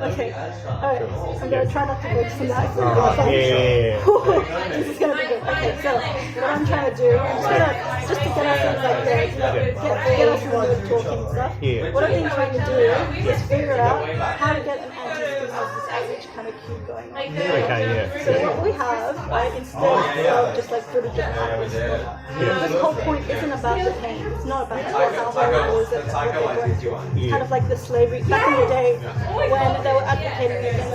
Okay. Alright. I'm gonna try not to focus on that. This is gonna be good. Okay, so what I'm trying to do, just to get us in like get us in the mood of talking and stuff. What I've been trying to do is figure out how to get an anti-speciesist outreach kind of cue going on. So what we have, right, instead of just like footage of happiness, this whole point isn't about the pain. It's not about how horrible is it what they're going through. It's kind of like the slavery back in the day when they were advocating against,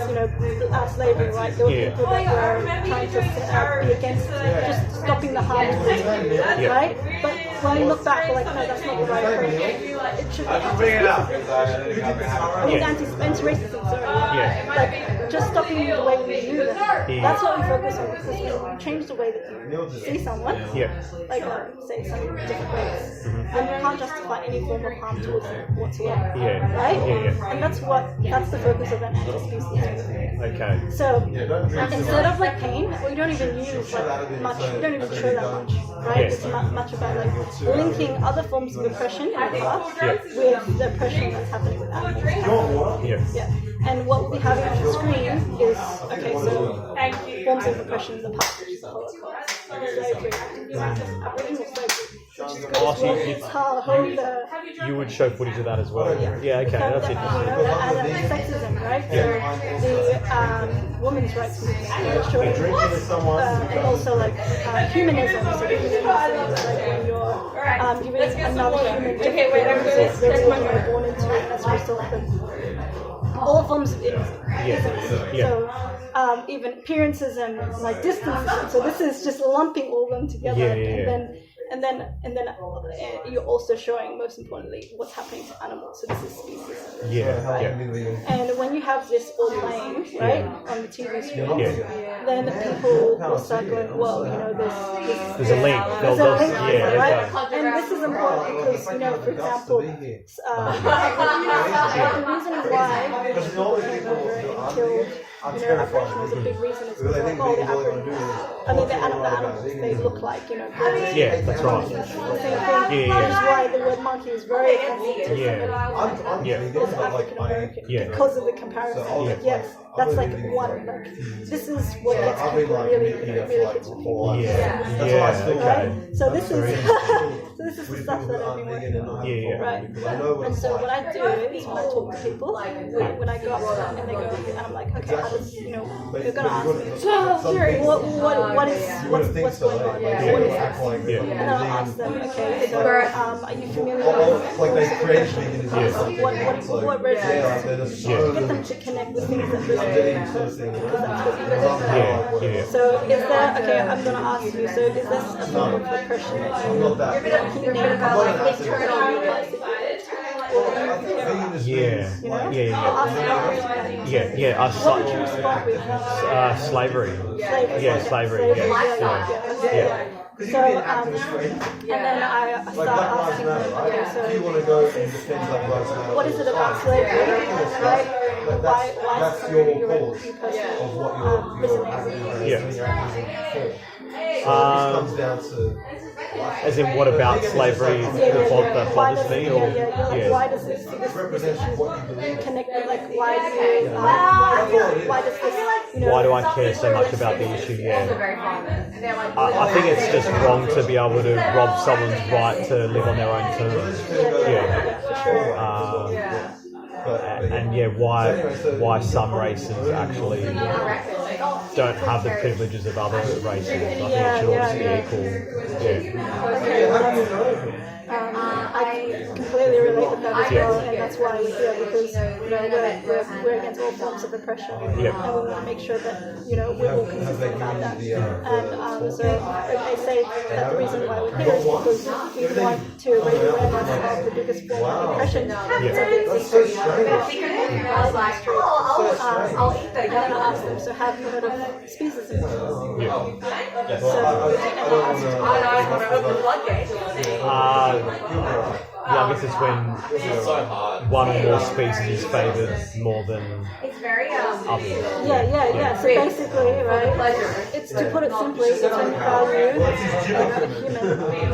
slavery, right? There were people that were trying to be against just stopping the harm, right? But when we look back, we're like, no, that's not the right approach. It should be anti-racism, like just stopping the way we view them. That's what we focus on, because we change the way that you see someone, like say some different ways, then you can't justify any form of harm towards them whatsoever, right? And that's the focus of an anti-speciesist movement. Okay. So instead of like pain, we don't even use like much. We don't even show that much, right? It's much about like linking other forms of oppression in the past with the oppression that's happening with animals. And what we have on the screen is forms of oppression in the past, which is the Holocaust, slavery, Aboriginal slavery. You would show footage of that as well. Yeah, okay, that's interesting. And sexism, right? So the women's rights movement, showing, and also like humanism. So humanism is like when you're giving another human different things they're born into, and as a result of all forms of innocence. So even appearances and like distances. So this is just lumping all of them together, and then you're also showing, most importantly, what's happening to animals. So this is species. Right? And when you have this all playing, right, on the TV screen, then people will start going, well, there's a link. There's a link, right? And this is important because, for example, the reason why people came over and killed Aboriginals, a big reason is because the animals, they look like, that's right. The same thing. That is why the word monkey is very offensive to somebody who's African American because of the comparison. Yes, that's like one. Like this is what gets people really hits with people. Right? So this is the stuff that I've been working on. Right. And so what I do is when I talk to people, when I go up to them and they go, and I'm like, okay, how does you're gonna ask me, what's going on? What is this? And then I'll ask them, okay, so are you familiar with what resonates? Get them to connect with things that resonate, because that's what you resonate. So is there, I'm gonna ask you, so is this a form of oppression that you think about, like internally slavery. So, and then I start asking them, okay, so what is it about slavery, right? Why is something that you as in, what about slavery that bothers me? Why does this issue connect with, like, why does this, why do I care so much about the issue? I think it's just wrong to be able to rob someone's right to live on their own terms. Why some races actually don't have the privileges of other races. I think it should all just be equal. I completely relate with that as well, and that's why we're here, because we're against all forms of oppression, and we want to make sure that we're all consistent about that. And so I say that the reason why we're here is because we want to raise awareness of the biggest form of oppression. And then I ask them, so have you heard of speciesism? I guess it's when one or more species is favoured more than others. So basically, right, it's, to put it simply, it's when you value a human,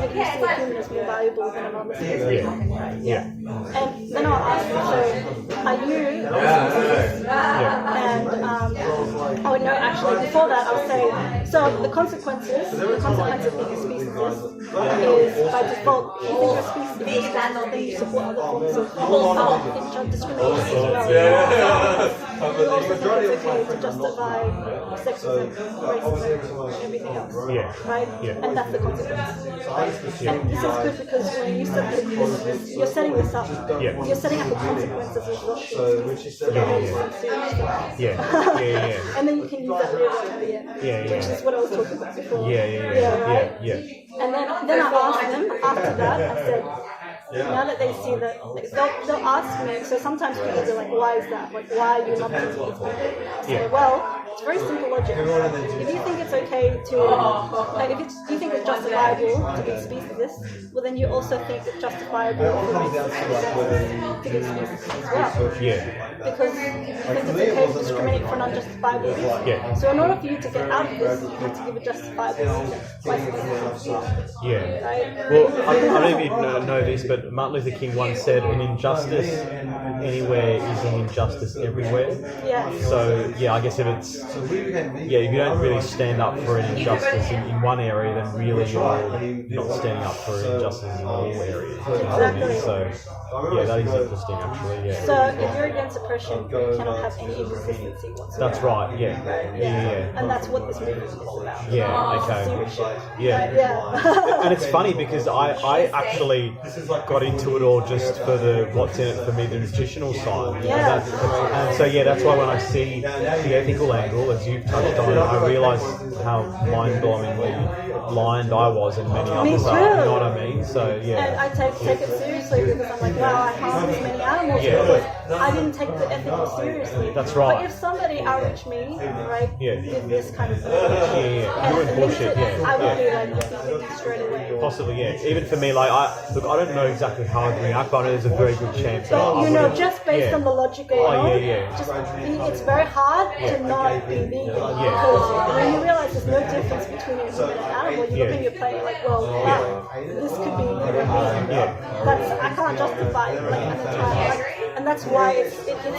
if you see a human as more valuable than another species. And then I'll ask them, so are you a before that, I was saying, so the consequence of being a speciesist is by default, if you're a speciesist, then you support other forms of discrimination as well. You also think it's okay to justify sexism, racism, everything else. Right? And that's the consequence. And this is good because when you set you're setting this up. You're setting up the consequences as well. And then you can use that later at the end. Which is what I was talking about before. And then I asked them after that, I said, now that they see that, like, they'll ask me, so sometimes people be like, why is that? Like, why are you not into these people? So, well, it's very simple logic. If you think it's okay to, like, if you think it's justifiable to be speciesist, well, then you also think it's justifiable for racists to be speciesist as well. Because you think it's okay to discriminate for non-justifiable reasons. So in order for you to get out of this, you have to give a justifiable reason. Right? Well, I don't know if you know this, but Martin Luther King once said, an injustice anywhere is an injustice everywhere. So, I guess if it's, if you don't really stand up for an injustice in one area, then really you're not standing up for injustice in all areas. Exactly. So, that is interesting actually, So, if you're against oppression, you cannot have any inconsistency whatsoever. That's right, And that's what this movement is all about. And it's funny because I actually got into it all just for the what's in it for me, the nutritional side. And so that's why when I see the ethical angle, as you've touched on, I realise how mind-blowingly blind I was in many others. You know what I mean? So And I take it seriously because I'm like, wow, I harmed this many animals because I didn't take the ethical seriously. That's right. But if somebody outreached me, right, with this kind of thing, you were bullshit. I would be like, straight away. Possibly, Even for me, like I don't know exactly how I'd react, but I know there's a very good chance. But just based on the logic alone, it's very hard to not be vegan because when you realise there's no difference between a human and an animal, you look at your plate like, well, wow, this could be vegan. I can't justify it like at the time. And that's why it hits people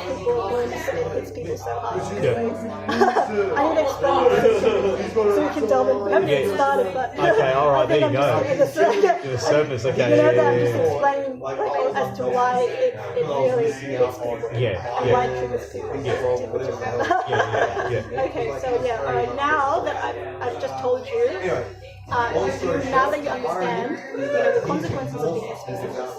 when it hits people so hard. I need to explain it so we can delve in. We haven't even started, but okay, all right, there you go. The surface, okay. I'm just explaining as to why it really hits people. And why it triggers people. Okay, so alright, now that I've just told you, now that you understand, the consequences of being a speciesist,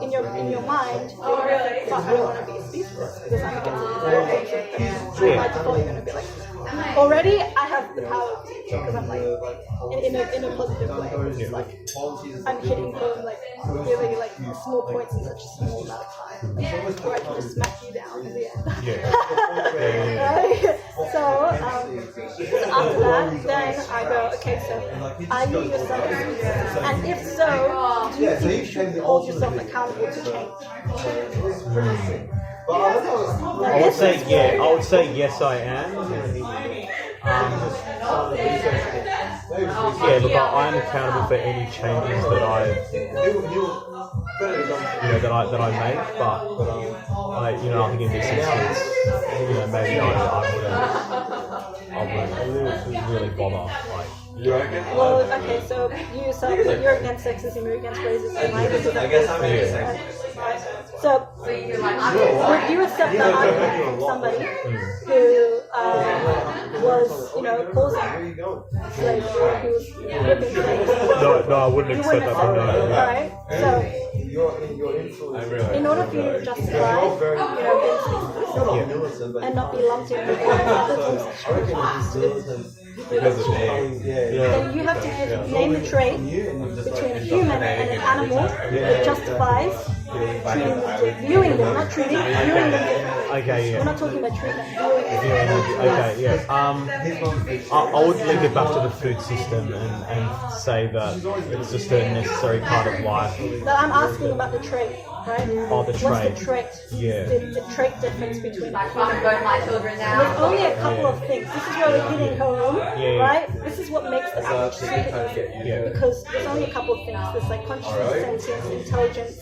in your mind, you're going to think, fuck, I don't want to be a speciesist because I'm against it. By default, you're going to be like, already I have the power to teach because I'm like, in a positive way. It's like, I'm hitting home like really like small points in such a small amount of time, where I can just smack you down in the end. Right? So after that, then I go, okay, so are you yourself a speciesist? And if so, do you think you should hold yourself accountable to change? I would say yes, I am. Look, I am accountable for any changes that I make, but I think in this instance, maybe I wouldn't really bother. Well, okay, so you're against sexism, you're against racism, right? So, would you accept the argument from somebody who was, causing slavery, who was whipping slaves? No, I wouldn't accept that from them. Right? So, in order for you to justify, being speciesist and not be lumped in with other forms of discrimination, then you have to name the trait between a human and an animal that justifies viewing them, not treating, viewing them differently. We're not talking about treatment, viewing them. I would link it back to the food system and say that it's just a necessary part of life. No, I'm asking about the trait, right? Oh, the trait. What's the trait? The trait difference between the human and children now. There's only a couple of things. This is where we're hitting home, right? This is what makes the average superhuman. Because there's only a couple of things. There's like consciousness, sentience, intelligence,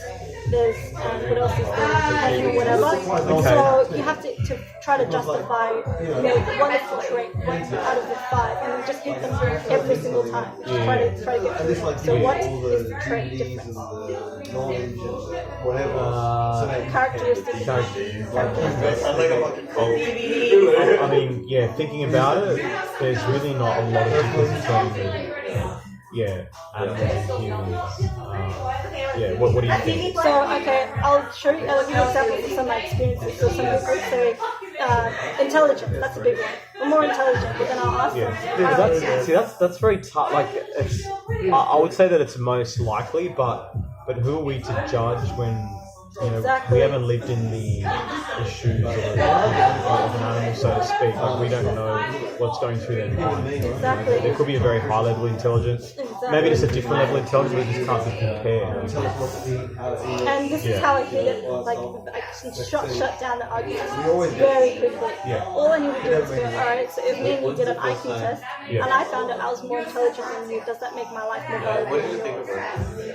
there's what else is there, pain or whatever. So you have to try to justify, one is the trait, one out of the 5, and you just hit them every single time. Just try to get through them. So what is the trait difference? Characteristics. I mean, yeah, thinking about it, there's really not a lot of difference between animals and humans. What do you think? So, okay, I'll give you examples of some of my experiences. So some people say intelligence, that's a big one. We're more intelligent, but then I'll ask them. That's very tough. Like, I would say that it's most likely, but who are we to judge when we haven't lived in the shoes of an animal, so to speak. Like, we don't know what's going through their mind. Exactly. There could be a very high level of intelligence. Exactly. Maybe just a different level of intelligence, but it just can't be compared. And this is how I hit it. Like, I shut down the arguments very quickly. Yeah. All I need to do is go, alright, so if me and you did an IQ test, and I found out I was more intelligent than you, does that make my life more valuable than yours?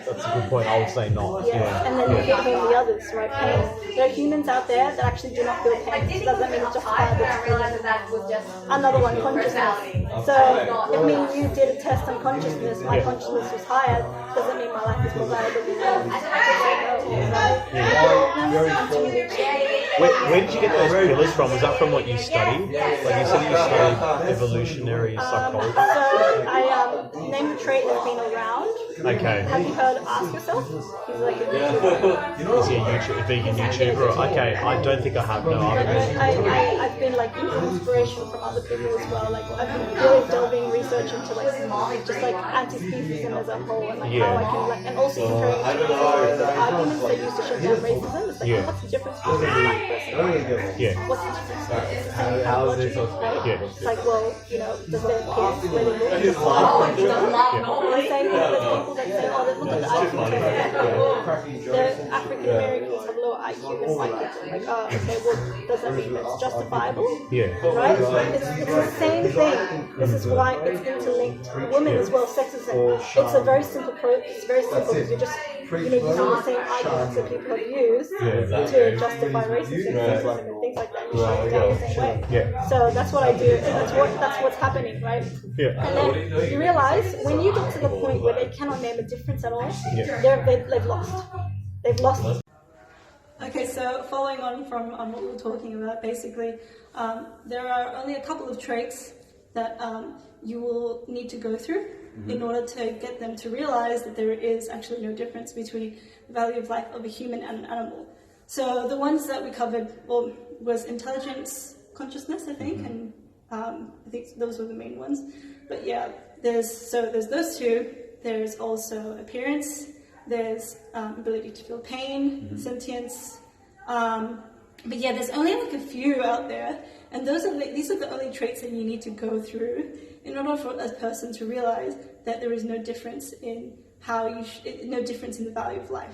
That's a good point. I would say not. Yeah. And then you hit home the others, right? Pain. There are humans out there that actually do not feel pain. So does that mean it's justifiable to feel? Another one, consciousness. So if me and you did a test on consciousness, my consciousness was higher, does that mean my life is more valuable than yours? Where did you get those pillars from? Was that from what you studied? Like you said, you studied evolutionary psychology. So I named the trait that's been around. Okay. Have you heard of Ask Yourself? He's like a Is he a vegan YouTuber? Okay, I don't think I have. No, I've been like inspiration from other people as well. Like I've been really delving research into like just like anti-speciesism as a whole, and like how I can like, and also comparing the arguments they use to shut down racism. It's like, what's the difference between a black person? Yeah. What's the difference? How is it so? It's like, well, does their kids where they live? The same thing with people that say, oh, look at the IQ test. The African Americans have lower IQ than white people. Like, okay, well, does that mean that's justifiable? Yeah. Right? It's the same thing. This is why it's interlinked. Women as well, sexism. It's a very simple it's very simple because you're just using the same arguments that people have used to justify racism and things like that. You shut it down the same way. Yeah. So that's what I do, and that's what's happening, right? Yeah. And then you realize when you get to the point where they cannot name a difference at all, they've lost. They've lost. Okay, so following on from what we were talking about, basically, there are only a couple of traits that you will need to go through in order to get them to realize that there is actually no difference between the value of life of a human and an animal. So the ones that we covered was intelligence, consciousness, I think, and I think those were the main ones. But yeah, there's those two. There's also appearance. There's ability to feel pain, sentience. But yeah, there's only like a few out there, and these are the only traits that you need to go through in order for a person to realize that there is no difference in no difference in the value of life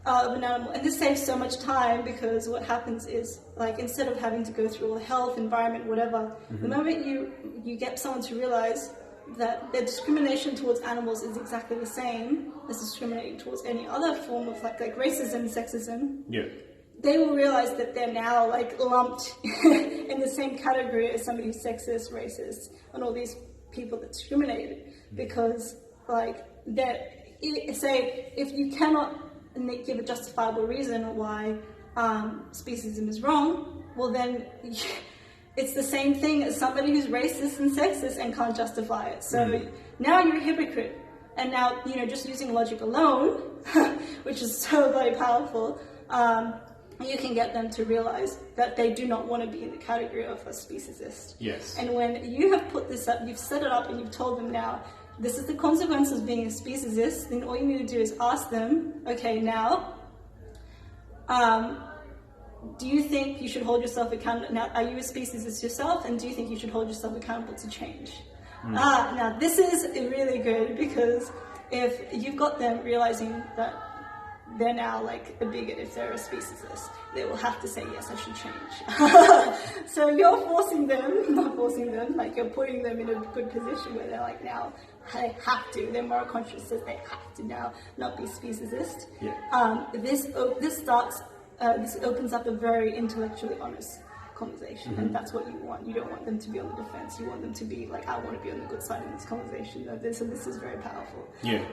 of an animal. And this saves so much time, because what happens is, like, instead of having to go through all health, environment, whatever, the moment you get someone to realize that the discrimination towards animals is exactly the same as discriminating towards any other form of like racism, sexism. Yeah. They will realize that they're now like lumped in the same category as somebody who's sexist, racist, and all these people that discriminated, because like if you cannot give a justifiable reason why speciesism is wrong, well then it's the same thing as somebody who's racist and sexist and can't justify it. So now you're a hypocrite. And now, just using logic alone, which is so very powerful, you can get them to realize that they do not want to be in the category of a speciesist. Yes. And when you have put this up, you've set it up and you've told them now, this is the consequence of being a speciesist, then all you need to do is ask them, okay, now, do you think you should hold yourself accountable? Now, are you a speciesist yourself, and do you think you should hold yourself accountable to change? Now this is really good, because if you've got them realizing that they're now like a bigot if they're a speciesist. They will have to say, yes, I should change. So you're forcing them, not forcing them, like you're putting them in a good position where they're like now, they have to, they're more conscious that they have to now not be speciesist. Yeah. This opens up a very intellectually honest conversation, and that's what you want. You don't want them to be on the defense. You want them to be like, I want to be on the good side in this conversation. And this is very powerful. Yeah.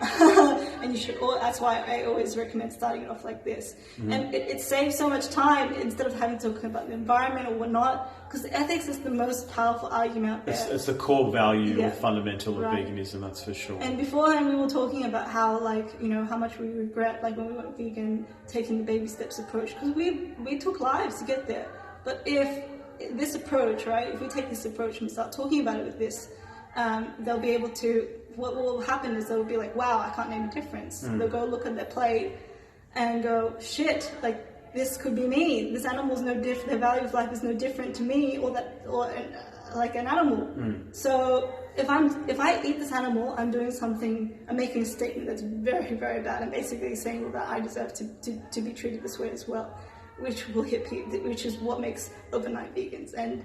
And you should. That's why I always recommend starting it off like this. And it saves so much time instead of having to talk about the environment or whatnot. Because ethics is the most powerful argument out there. It's a core value or fundamental of veganism, that's for sure. And beforehand, we were talking about how, like, you know, how much we regret, like, when we went vegan, taking the baby steps approach, because we took lives to get there. But if this approach, right, if we take this approach and start talking about it with this, they'll be able to, what will happen is they'll be like, wow, I can't name a difference. They'll go look at their plate and go, shit, like, this could be me. This animal's no different, the value of life is no different to me like an animal. So if I eat this animal, I'm doing something, I'm making a statement that's very, very bad. I'm basically saying that I deserve to be treated this way as well, which will hit people, which is what makes overnight vegans. And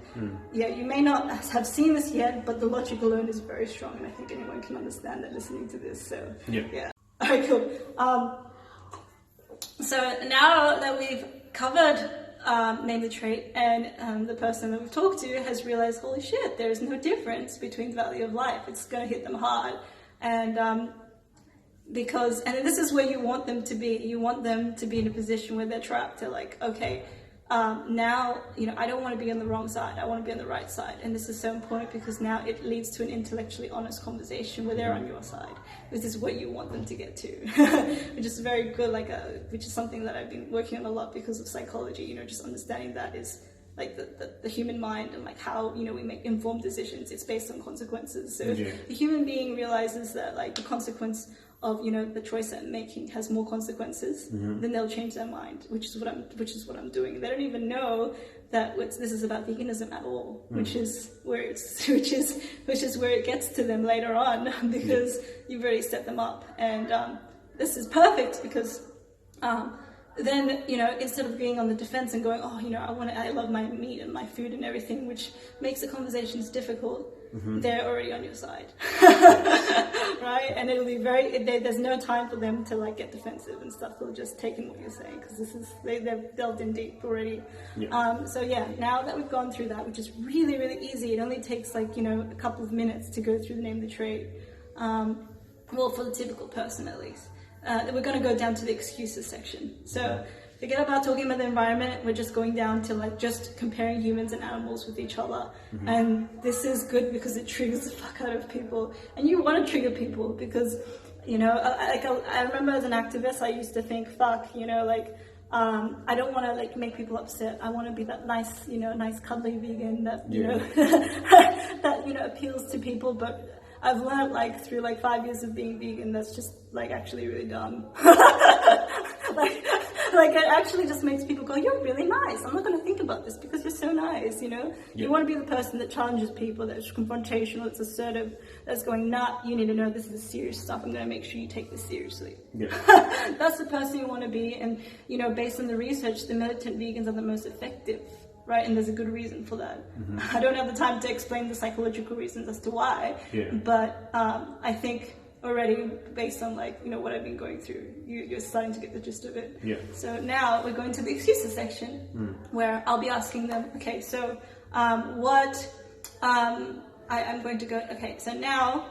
yeah, you may not have seen this yet, but the logic alone is very strong, and I think anyone can understand that listening to this. So yeah. Alright, cool. So now that we've covered name the trait, and the person that we've talked to has realized, holy shit, there's no difference between the value of life. It's going to hit them hard, and this is where you want them to be. You want them to be in a position where they're trapped. They're like, okay, now, you know, I don't want to be on the wrong side. I want to be on the right side. And this is so important because now it leads to an intellectually honest conversation where they're on your side. This is what you want them to get to, which is very good, which is something that I've been working on a lot because of psychology, you know, just understanding that is like the human mind and like how, you know, we make informed decisions. It's based on consequences. So if the human being realizes that like the consequence of, you know, the choice that I'm making has more consequences, then they'll change their mind, which is what I'm doing. They don't even know that this is about veganism at all, which is where it gets to them later on because you've already set them up. And this is perfect because then, you know, instead of being on the defense and going, oh, you know, I love my meat and my food and everything, which makes the conversations difficult, they're already on your side, right? And it'll be there's no time for them to like get defensive and stuff. They'll just take in what you're saying because they've delved in deep already. So yeah, now that we've gone through that, which is really, really easy, it only takes like, you know, a couple of minutes to go through the name of the trait. Well, for the typical person at least. We're going to go down to the excuses section. So forget about talking about the environment. We're just going down to like just comparing humans and animals with each other. And this is good because it triggers the fuck out of people. And you want to trigger people because, you know, I remember as an activist, I used to think, fuck, you know, like, I don't want to like make people upset. I want to be that nice, you know, nice cuddly vegan that, you know, that, you know, appeals to people. But I've learned like through like 5 years of being vegan, that's just like actually really dumb. like it actually just makes people go, you're really nice. I'm not going to think about this because you're so nice, you know? You want to be the person that challenges people, that's confrontational, that's assertive, that's going, nah, you need to know this is serious stuff. I'm going to make sure you take this seriously. That's the person you want to be. And, you know, based on the research, the militant vegans are the most effective. Right, and there's a good reason for that. I don't have the time to explain the psychological reasons as to why, but I think already based on like, you know, what I've been going through, you're starting to get the gist of it. So now we're going to the excuses section where I'll be asking them, okay, so I'm going to go, okay, so now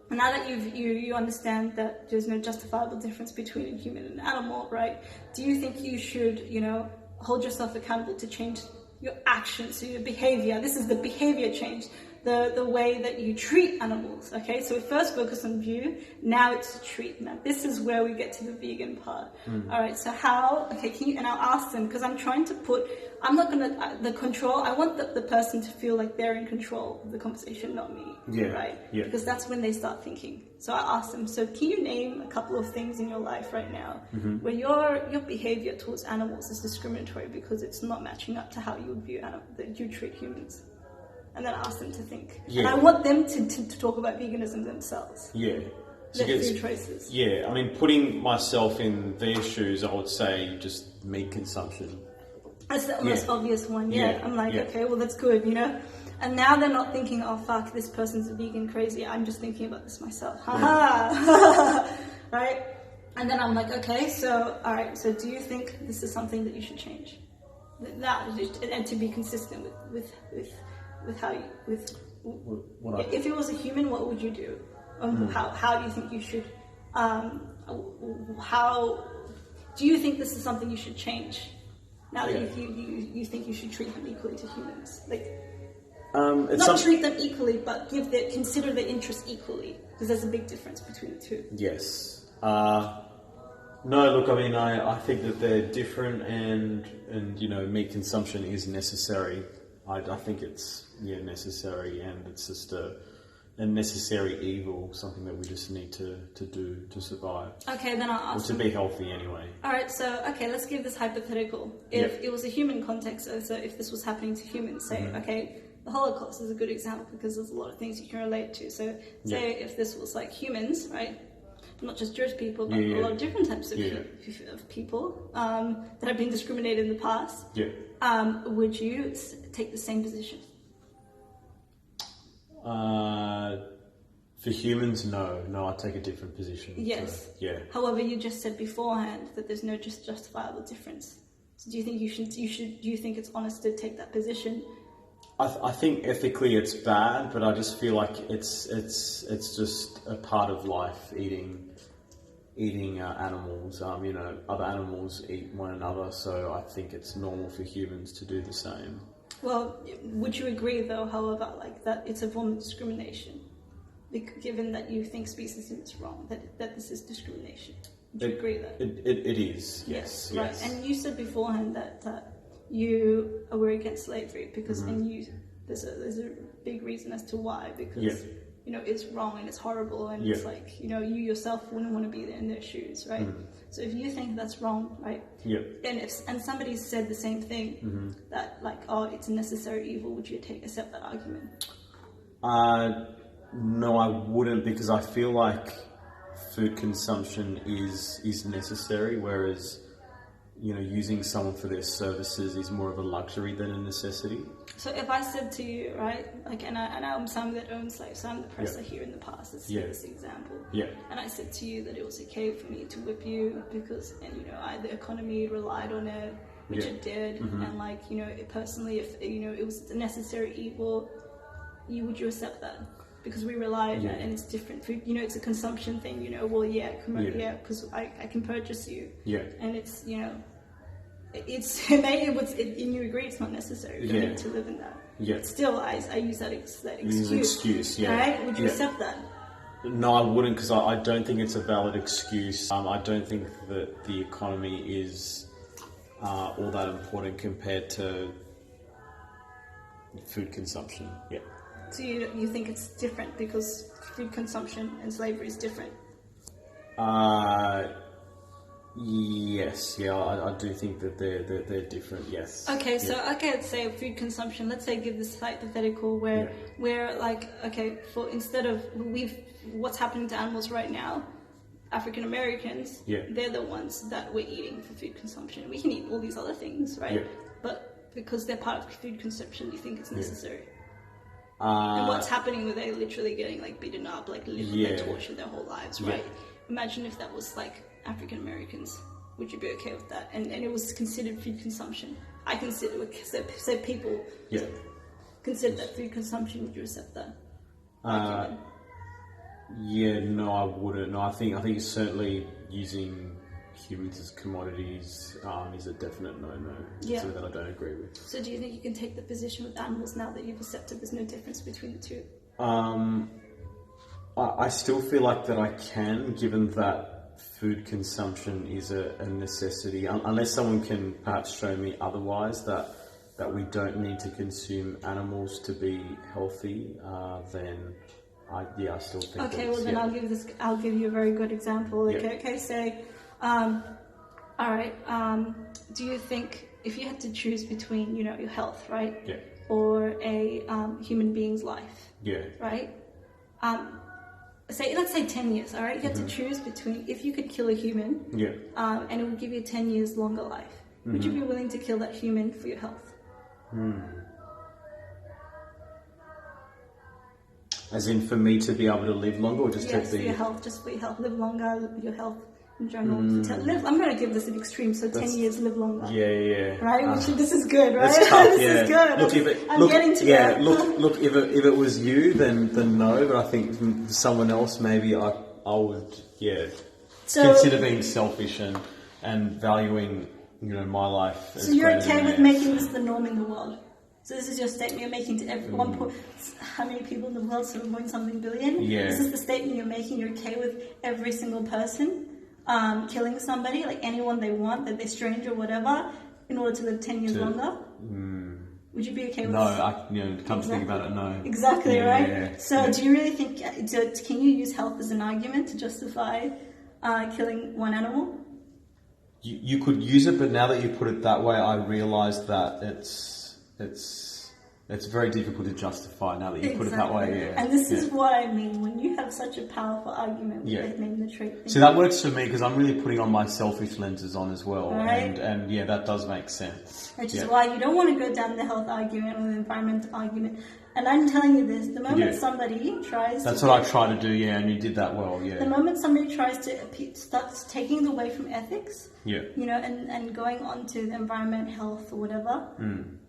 that you understand that there's no justifiable difference between a human and an animal, right? Do you think you should, you know, hold yourself accountable to change your actions, so your behavior? This is the behavior change, the way that you treat animals, okay? So we first focus on view, now it's treatment. This is where we get to the vegan part. All right, so how, okay, and I'll ask them, because I'm trying to I'm not gonna, the control, I want the person to feel like they're in control of the conversation, not me, right? Because that's when they start thinking. So I ask them, so can you name a couple of things in your life right now where your behavior towards animals is discriminatory because it's not matching up to how you would view that you treat humans? And then I ask them to think. And I want them to talk about veganism themselves. food choices. Yeah, I mean, putting myself in their shoes, I would say just meat consumption. That's the most obvious one. Yeah, I'm like, okay, well that's good, you know. And now they're not thinking, oh fuck, this person's a vegan crazy. I'm just thinking about this myself. Right? And then I'm like, okay, so all right, so do you think this is something that you should change? Now, and to be consistent with how you if it was a human, what would you do? How do you think you should? How do you think this is something you should change? Now that you think you should treat them equally to humans, like not treat them equally, but consider their interests equally, because there's a big difference between the two. Yes. No, look, I mean, I think that they're different, and you know, meat consumption is necessary. I think it's necessary, and it's just a necessary evil, something that we just need to do to survive. Okay, then I'll ask. Or to be healthy, anyway. All right, so let's give this hypothetical. If it was a human context, so if this was happening to humans, say, okay, the Holocaust is a good example because there's a lot of things you can relate to. So say if this was like humans, right? Not just Jewish people, but a lot of different types of people that have been discriminated in the past. Yeah. Would you take the same position? For humans, no, I take a different position. Yes. So, However, you just said beforehand that there's no justifiable difference. So do you think do you think it's honest to take that position? I think ethically it's bad, but I just feel like it's just a part of life, eating animals. You know, other animals eat one another, so I think it's normal for humans to do the same. Well, would you agree, though, however, like that it's a form of discrimination, given that you think speciesism is wrong, that this is discrimination? Would you agree that? It is, yes. Right. And you said beforehand that you were against slavery because, and there's a big reason as to why, because you know it's wrong and it's horrible, and it's like, you know, you yourself wouldn't want to be in their shoes, right? So if you think that's wrong, right? And somebody said the same thing, that like, oh, it's a necessary evil, would you accept that argument? No, I wouldn't, because I feel like food consumption is necessary, whereas, you know, using someone for their services is more of a luxury than a necessity. So if I said to you, right, like, and I'm someone that owns slaves, so I'm the oppressor here in the past, let's take this example. And I said to you that it was okay for me to whip you because, and you know, the economy relied on it, which it did, and like, you know, personally, if, you know, it was a necessary evil, would you accept that? Because we rely on it, and it's different. Food, you know, it's a consumption thing, you know, well, because I can purchase you. And it's, you know, and you agree it's not necessary for me to live in that. But still, I use that excuse. Right? Would you accept that? No, I wouldn't, because I don't think it's a valid excuse. I don't think that the economy is all that important compared to food consumption. So you think it's different because food consumption and slavery is different? Yes, I do think that they're different. Yes. Okay, so let's say food consumption. Let's say give this hypothetical where like, okay, for instead of what's happening to animals right now, African Americans, they're the ones that we're eating for food consumption. We can eat all these other things, right? But because they're part of food consumption, you think it's necessary? And what's happening with they literally getting like beaten up, like literally tortured their whole lives, right? Imagine if that was like African Americans. Would you be okay with that? And it was considered food consumption. I consider people consider that food consumption. Would you accept that? No, I wouldn't. No, I think certainly using humans as commodities is a definite no-no. Something that I don't agree with. So do you think you can take the position with animals now that you've accepted there's no difference between the two? I still feel like that I can, given that food consumption is a necessity. Unless someone can perhaps show me otherwise, that we don't need to consume animals to be healthy, then I still think. Okay, well then I'll give you a very good example. Okay, say, all right. Do you think if you had to choose between, you know, your health, right, or a human being's life, right? let's say 10 years, all right? You have to choose between, if you could kill a human, and it would give you 10 years longer life, would you be willing to kill that human for your health? As in for me to be able to live longer, or just Yes, to for your health, just for your health, live longer, your health in general. I'm going to give this an extreme, so 10 years, live longer. Yeah. Right? This is good, right? That's tough, This is good. Look, if it was you, then no. But I think someone else, maybe I would, consider being selfish and valuing, my life. So you're okay with making this the norm in the world? So this is your statement you're making to everyone. How many people in the world? 7.something billion. Yeah. This is the statement you're making. You're okay with every single person killing somebody, like anyone they want, that they're strange or whatever, in order to live 10 years longer. Would you be okay with that? No, come to think about it, no. Exactly, right? Yeah. So do you really think, can you use health as an argument to justify killing one animal? You could use it, but now that you put it that way, I realise that it's very difficult to justify now that you put it that way. Yeah. And this is what I mean when you have such a powerful argument with name the trait thing. So that works for me because I'm really putting on my selfish lenses on as well, right? and that does make sense. Which is why you don't want to go down the health argument or the environmental argument. And I'm telling you this: the moment somebody tries, that's what I try to do. Yeah, and you did that well. Yeah. The moment somebody tries to start taking it away from ethics, and going on to the environment, health, or whatever,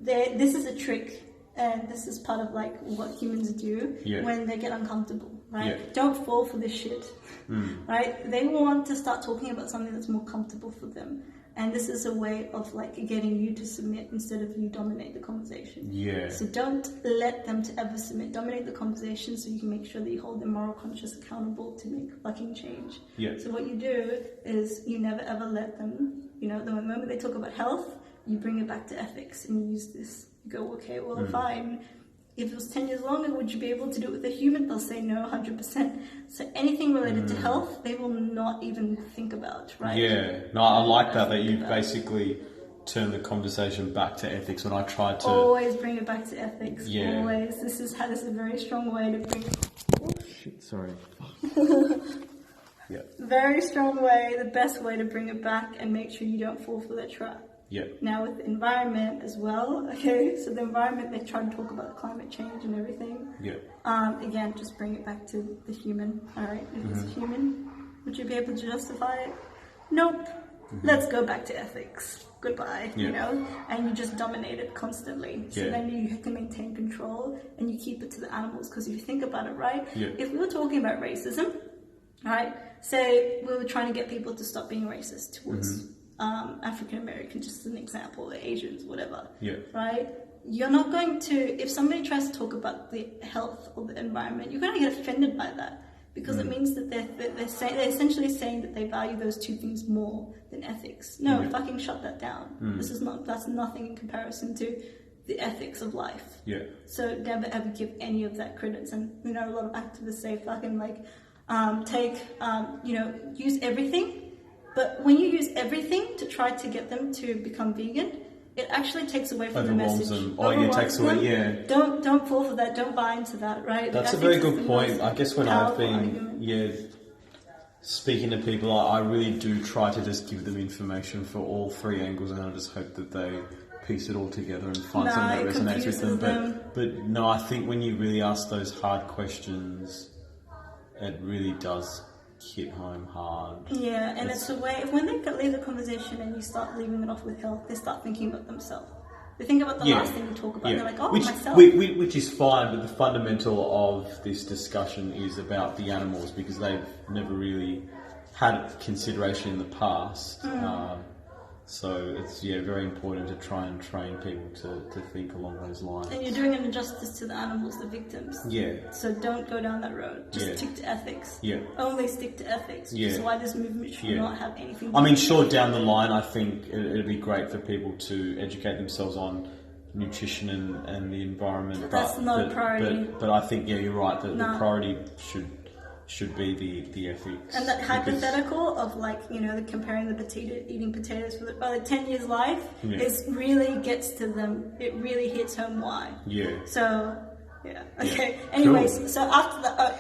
this is a trick. And this is part of like what humans do when they get uncomfortable, right? Don't fall for this shit, right? They want to start talking about something that's more comfortable for them. And this is a way of like getting you to submit instead of you dominate the conversation. Yeah. So don't let them to ever submit. Dominate the conversation so you can make sure that you hold their moral conscience accountable to make fucking change. Yeah. So what you do is you never ever let them, the moment they talk about health, you bring it back to ethics and you use this. You go, okay, well, fine. If it was 10 years longer, would you be able to do it with a human? They'll say no, 100%. So anything related to health, they will not even think about, right? Yeah. No, I like that you basically turn the conversation back to ethics when I tried to... Always bring it back to ethics. Yeah. Always. This is a very strong way to bring... Oh, shit, sorry. Very strong way, the best way to bring it back and make sure you don't fall for that trap. Yeah. Now with the environment as well, okay, so the environment, they try to talk about climate change and everything. Yeah. Again, just bring it back to the human, alright? If it's a human, would you be able to justify it? Nope. Let's go back to ethics. Goodbye, and you just dominate it constantly. So then you can maintain control and you keep it to the animals, because if you think about it, right? If we were talking about racism, right? Say we were trying to get people to stop being racist towards African American, just as an example, or Asians, whatever. Yeah. Right? You're not going to, if somebody tries to talk about the health or the environment, you're going to get offended by that, because it means that they're essentially saying that they value those two things more than ethics. No, fucking shut that down. That's nothing in comparison to the ethics of life. Yeah. So never ever give any of that credence. And a lot of activists say fucking use everything. But when you use everything to try to get them to become vegan, it actually takes away from the message. Takes away, Don't fall for that. Don't buy into that, right? That's a very good point. I guess when I've been, speaking to people, I really do try to just give them information for all three angles, and I just hope that they piece it all together and find something that resonates with them. But no, I think when you really ask those hard questions, it really does hit home hard. Yeah, and it's a way, when they leave the conversation and you start leaving it off with health, they start thinking about themselves. They think about the last thing you talk about. They're like, myself. Which is fine, but the fundamental of this discussion is about the animals, because they've never really had consideration in the past. So it's very important to try and train people to think along those lines. And you're doing an injustice to the animals, the victims. Yeah. So don't go down that road. Just stick to ethics. Yeah. Only stick to ethics. Which is why this movement should not have anything to do down the line, I think it'd be great for people to educate themselves on nutrition and the environment. But that's not a priority. But I think, you're right, that the priority should be the ethics. And that hypothetical of comparing the eating potatoes for 10 years life is really gets to them. It really hits home why. Yeah. So, okay. Anyways, so after the